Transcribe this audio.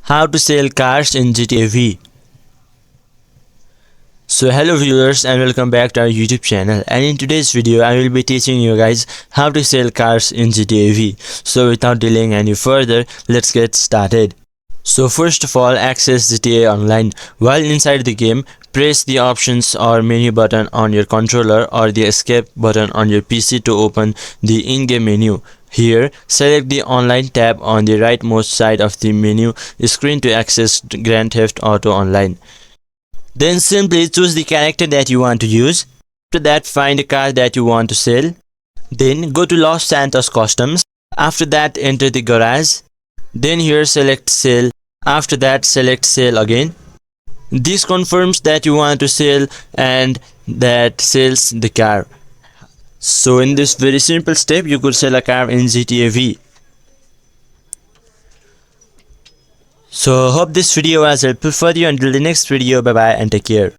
How to sell cars in GTA V. So hello viewers and welcome back to our YouTube channel, and in today's video I will be teaching you guys how to sell cars in GTA V. So without delaying any further, let's get started. So first of all, access GTA Online. While inside the game, press the options or menu button on your controller or the escape button on your PC to open the in-game menu. Here, select the online tab on the rightmost side of the menu screen to access Grand Theft Auto Online. Then simply choose the character that you want to use. After that, find the car that you want to sell. Then go to Los Santos Customs. After that, enter the garage. Then here select sell. After that, select sell again. This confirms that you want to sell and that sells the car. So in this very simple step, you could sell a car in GTA V. So hope this video was helpful for you. Until the next video, bye bye and take care.